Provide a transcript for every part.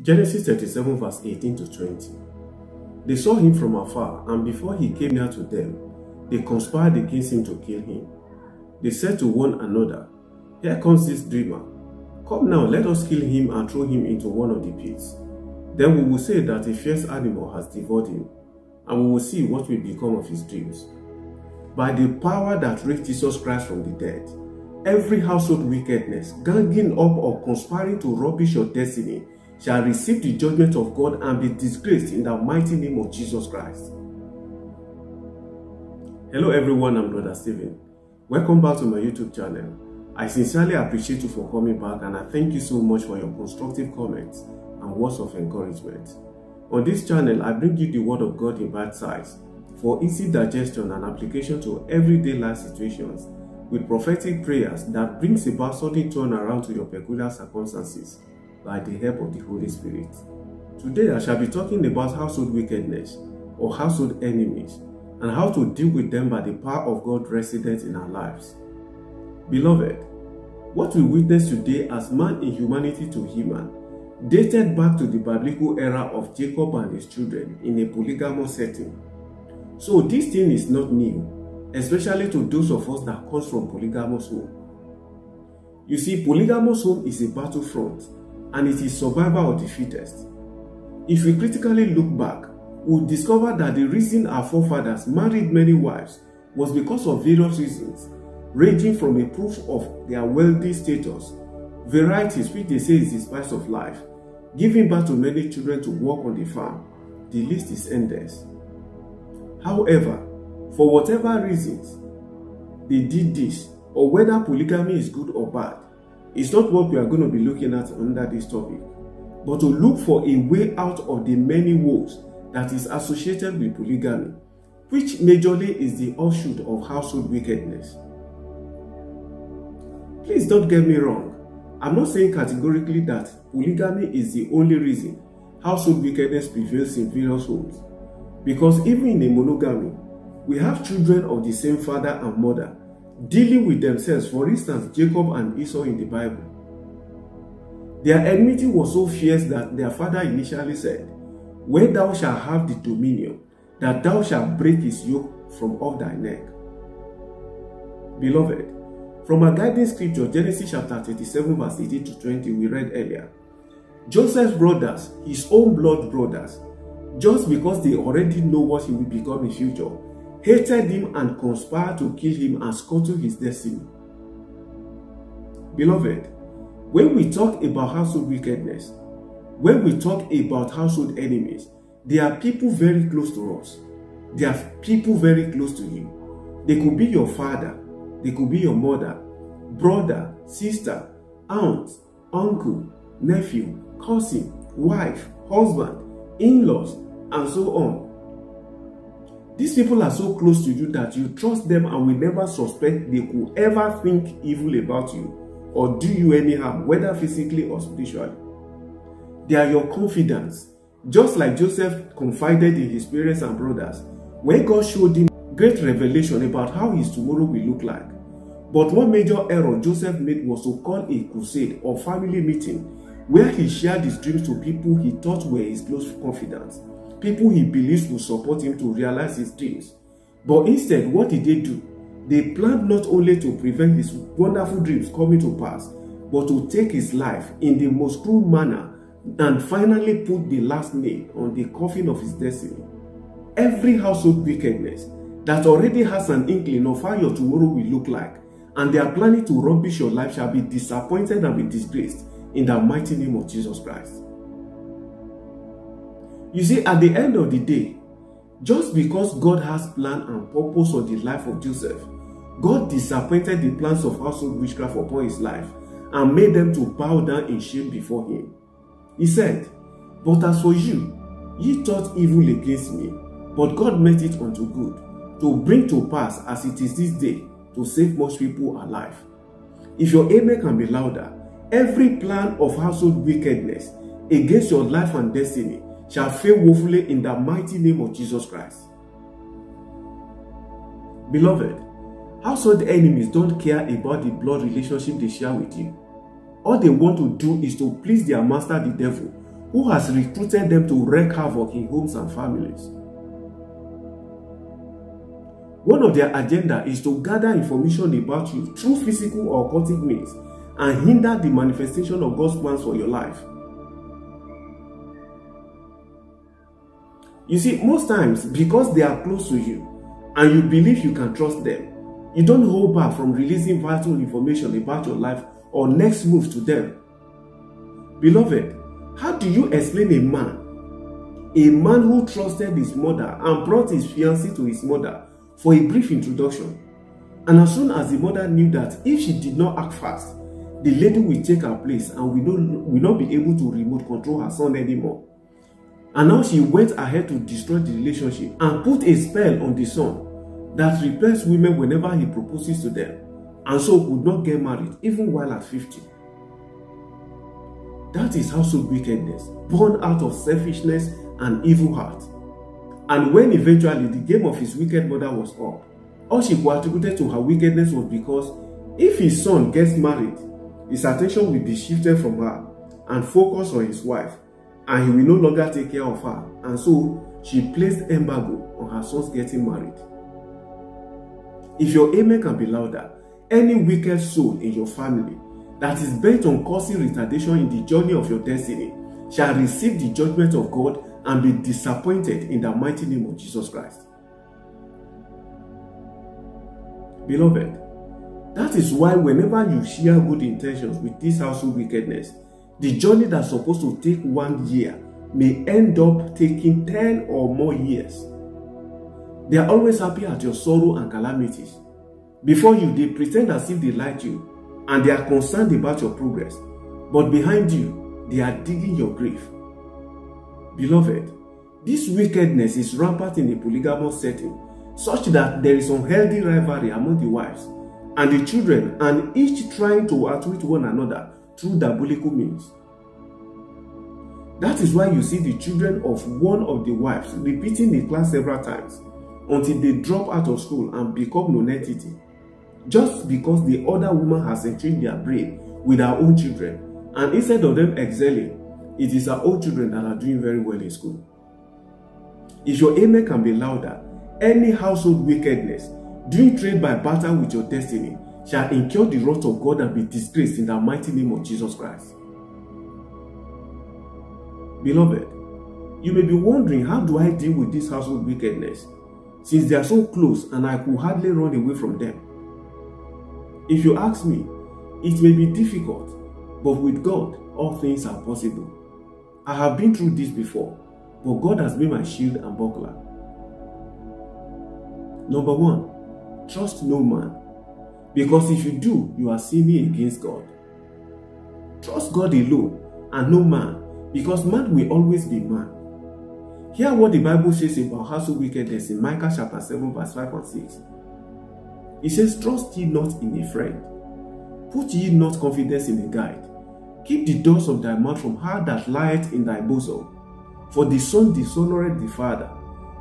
Genesis 37 verse 18 to 20. They saw him from afar, and before he came near to them, they conspired against him to kill him. They said to one another, "Here comes this dreamer. Come now, let us kill him and throw him into one of the pits. Then we will say that a fierce animal has devoured him, and we will see what will become of his dreams." By the power that raised Jesus Christ from the dead, every household wickedness, ganging up or conspiring to rubbish your destiny, shall receive the judgment of God and be disgraced in the mighty name of Jesus Christ. Hello everyone, I'm Brother Stephen. Welcome back to my YouTube channel. I sincerely appreciate you for coming back, and I thank you so much for your constructive comments and words of encouragement. On this channel, I bring you the word of God in bite size for easy digestion and application to everyday life situations, with prophetic prayers that brings about sudden turnaround to your peculiar circumstances by the help of the Holy Spirit. Today I shall be talking about household wickedness or household enemies and how to deal with them by the power of God resident in our lives. Beloved, what we witness today as man in humanity to human dated back to the biblical era of Jacob and his children in a polygamous setting. So this thing is not new, especially to those of us that comes from polygamous home. You see, polygamous home is a battlefront, and it is survival of the fittest. If we critically look back, we'll discover that the reason our forefathers married many wives was because of various reasons, ranging from a proof of their wealthy status, varieties which they say is the spice of life, giving birth to many children to work on the farm. The list is endless. However, for whatever reasons they did this, or whether polygamy is good or bad, it's not what we are going to be looking at under this topic, but to look for a way out of the many woes that is associated with polygamy, which majorly is the offshoot of household wickedness. Please don't get me wrong. I'm not saying categorically that polygamy is the only reason household wickedness prevails in various homes, because even in a monogamy, we have children of the same father and mother dealing with themselves. For instance, Jacob and Esau in the Bible. Their enmity was so fierce that their father initially said, "When thou shalt have the dominion, that thou shalt break his yoke from off thy neck." Beloved, from our guiding scripture, Genesis chapter 37 verse 18 to 20, we read earlier, Joseph's brothers, his own blood brothers, just because they already know what he will become in future, hated him and conspired to kill him and scuttle his destiny. Beloved, when we talk about household wickedness, when we talk about household enemies, there are people very close to us. There are people very close to you. They could be your father, they could be your mother, brother, sister, aunt, uncle, nephew, cousin, wife, husband, in-laws, and so on. These people are so close to you that you trust them and will never suspect they could ever think evil about you or do you any harm, whether physically or spiritually. They are your confidants, just like Joseph confided in his parents and brothers when God showed him great revelation about how his tomorrow will look like. But one major error Joseph made was to call a crusade or family meeting where he shared his dreams to people he thought were his close confidants, people he believes will support him to realize his dreams. But instead, what did they do? They planned not only to prevent his wonderful dreams coming to pass, but to take his life in the most cruel manner and finally put the last nail on the coffin of his destiny. Every household wickedness that already has an inkling of how your tomorrow will look like, and they are planning to rubbish your life, shall be disappointed and be disgraced in the mighty name of Jesus Christ. You see, at the end of the day, just because God has plan and purpose for the life of Joseph, God disappointed the plans of household witchcraft upon his life and made them to bow down in shame before him. He said, "But as for you, ye thought evil against me, but God meant it unto good, to bring to pass as it is this day, to save much people alive." If your amen can be louder, every plan of household wickedness against your life and destiny shall fail woefully in the mighty name of Jesus Christ. Beloved, household enemies don't care about the blood relationship they share with you. All they want to do is to please their master, the devil, who has recruited them to wreak havoc in homes and families. One of their agenda is to gather information about you through physical or occultic means and hinder the manifestation of God's plans for your life. You see, most times, because they are close to you and you believe you can trust them, you don't hold back from releasing vital information about your life or next move to them. Beloved, how do you explain a man who trusted his mother and brought his fiancée to his mother for a brief introduction, and as soon as the mother knew that if she did not act fast, the lady will take her place and will not be able to remote control her son anymore, and now she went ahead to destroy the relationship and put a spell on the son that repels women whenever he proposes to them, and so could not get married even while at 50. That is household wickedness, born out of selfishness and evil heart. And when eventually the game of his wicked mother was up, all she could attribute to her wickedness was because if his son gets married, his attention will be shifted from her and focused on his wife, and he will no longer take care of her, and so she placed embargo on her son's getting married. If your amen can be louder, any wicked soul in your family that is bent on causing retardation in the journey of your destiny shall receive the judgment of God and be disappointed in the mighty name of Jesus Christ. Beloved, that is why whenever you share good intentions with this household wickedness, the journey that's supposed to take 1 year may end up taking 10 or more years. They are always happy at your sorrow and calamities. Before you, they pretend as if they like you and they are concerned about your progress, but behind you, they are digging your grave. Beloved, this wickedness is rampant in a polygamous setting, such that there is unhealthy rivalry among the wives and the children, and each trying to outwit one another through diabolical means. That is why you see the children of one of the wives repeating the class several times until they drop out of school and become non-entity, just because the other woman has entrained their brain with her own children, and instead of them excelling, it is her own children that are doing very well in school. If your amen can be louder, any household wickedness doing trade by barter with your destiny shall incur the wrath of God and be disgraced in the mighty name of Jesus Christ. Beloved, you may be wondering, how do I deal with this household wickedness, since they are so close and I could hardly run away from them? If you ask me, it may be difficult, but with God, all things are possible. I have been through this before, but God has been my shield and buckler. Number 1, trust no man, because if you do, you are sinning against God. Trust God alone and no man, because man will always be man. Hear what the Bible says about household wickedness in Micah chapter 7 verse 5 and 6. It says, trust ye not in a friend, put ye not confidence in a guide. Keep the doors of thy mouth from her that lieth in thy bosom. For the son dishonoureth the father,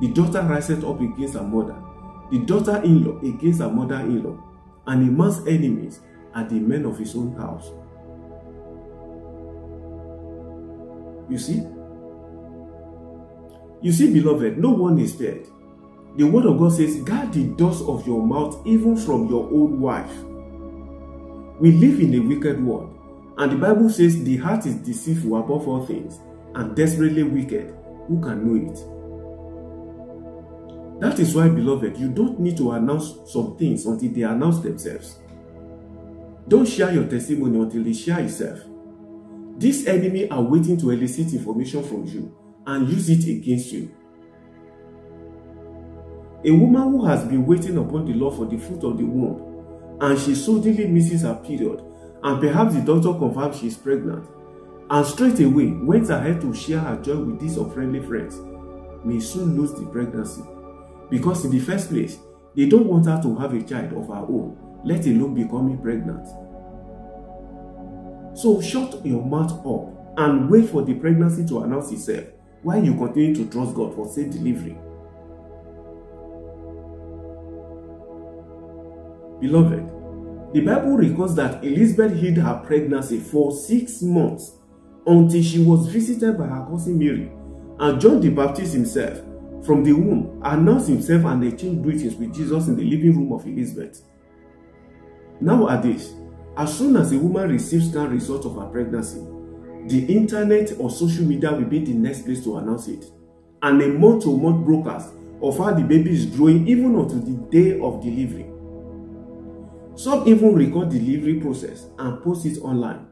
the daughter riseth up against her mother, the daughter-in-law against her mother-in-law, and a man's enemies are the men of his own house. You see, beloved, no one is spared. The word of God says, guard the doors of your mouth even from your own wife. We live in a wicked world, and the Bible says the heart is deceitful above all things and desperately wicked. Who can know it? That is why, beloved, you don't need to announce some things until they announce themselves. Don't share your testimony until they share itself. These enemies are waiting to elicit information from you and use it against you. A woman who has been waiting upon the Lord for the fruit of the womb, and she suddenly misses her period, and perhaps the doctor confirms she is pregnant, and straight away went ahead to share her joy with these unfriendly friends, may soon lose the pregnancy, because in the first place, they don't want her to have a child of her own, let alone becoming pregnant. So shut your mouth up and wait for the pregnancy to announce itself while you continue to trust God for safe delivery. Beloved, the Bible records that Elizabeth hid her pregnancy for 6 months until she was visited by her cousin Mary, and John the Baptist himself, from the womb, announced himself and exchanged greetings with Jesus in the living room of Elizabeth. Nowadays, as soon as a woman receives scan results of her pregnancy, the internet or social media will be the next place to announce it, and a month-to-month broadcast of how the baby is growing even until the day of delivery. Some even record the delivery process and post it online.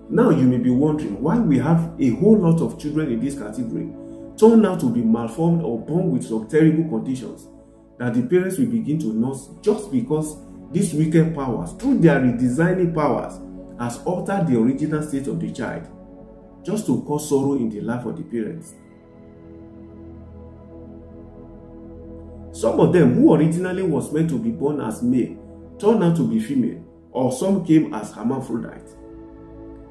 Now you may be wondering why we have a whole lot of children in this category turn out to be malformed or born with some terrible conditions that the parents will begin to nurse just because these wicked powers, through their redesigning powers, has altered the original state of the child, just to cause sorrow in the life of the parents. Some of them who originally was meant to be born as male turned out to be female, or some came as hermaphrodite.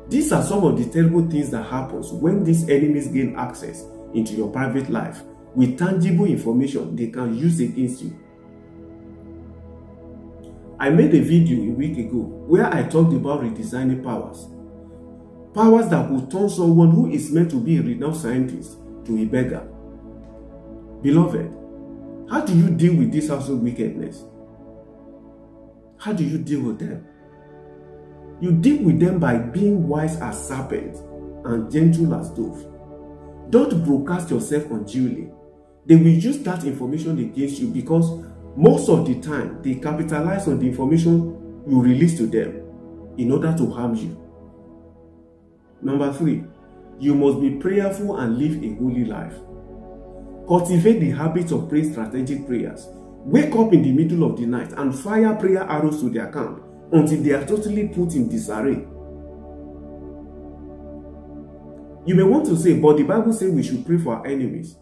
These are some of the terrible things that happens when these enemies gain access into your private life with tangible information they can use against you. I made a video a week ago where I talked about redesigning powers. Powers that will turn someone who is meant to be a renowned scientist to a beggar. Beloved, how do you deal with this household wickedness? How do you deal with them? You deal with them by being wise as serpents and gentle as dove. Don't broadcast yourself unduly. They will use that information against you because most of the time they capitalize on the information you release to them in order to harm you. Number 3, you must be prayerful and live a holy life. Cultivate the habit of praying strategic prayers. Wake up in the middle of the night and fire prayer arrows to their camp until they are totally put in disarray. You may want to say, but the Bible says we should pray for our enemies.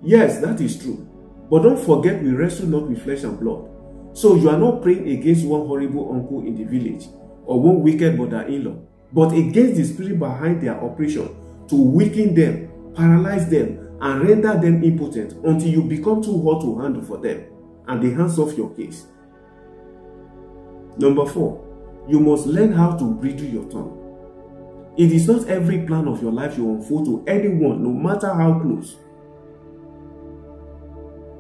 Yes, that is true. But don't forget we wrestle not with flesh and blood. So you are not praying against one horrible uncle in the village or one wicked mother-in-law, but against the spirit behind their operation to weaken them, paralyze them, and render them impotent until you become too hot to handle for them and they hands off your case. Number 4, you must learn how to bridle your tongue. It is not every plan of your life you unfold to anyone, no matter how close.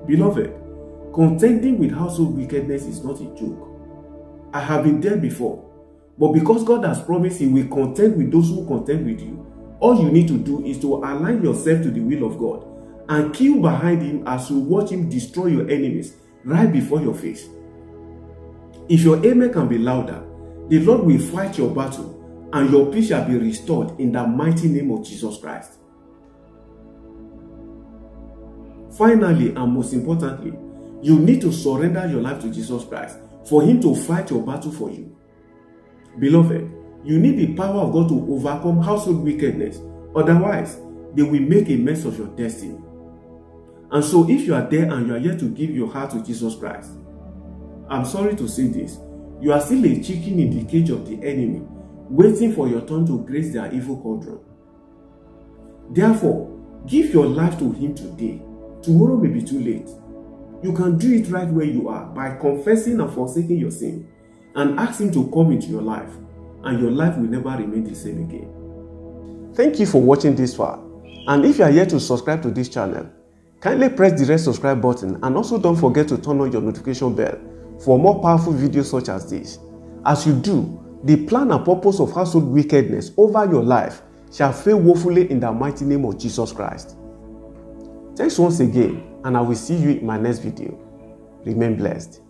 Beloved, contending with household wickedness is not a joke. I have been there before, but because God has promised He will contend with those who contend with you, all you need to do is to align yourself to the will of God and queue behind Him as you watch Him destroy your enemies right before your face. If your amen can be louder, the Lord will fight your battle and your peace shall be restored in the mighty name of Jesus Christ. Finally, and most importantly, you need to surrender your life to Jesus Christ for Him to fight your battle for you. Beloved, you need the power of God to overcome household wickedness. Otherwise, they will make a mess of your destiny. And so if you are there and you are yet to give your heart to Jesus Christ, I'm sorry to say this, you are still a chicken in the cage of the enemy, waiting for your turn to grace their evil cauldron. Therefore, give your life to Him today. Tomorrow may be too late. You can do it right where you are by confessing and forsaking your sin and ask Him to come into your life, and your life will never remain the same again. Thank you for watching this far, and if you are yet to subscribe to this channel, kindly press the red subscribe button and also don't forget to turn on your notification bell for more powerful videos such as this. As you do, the plan and purpose of household wickedness over your life shall fail woefully in the mighty name of Jesus Christ. Thanks once again, and I will see you in my next video. Remain blessed.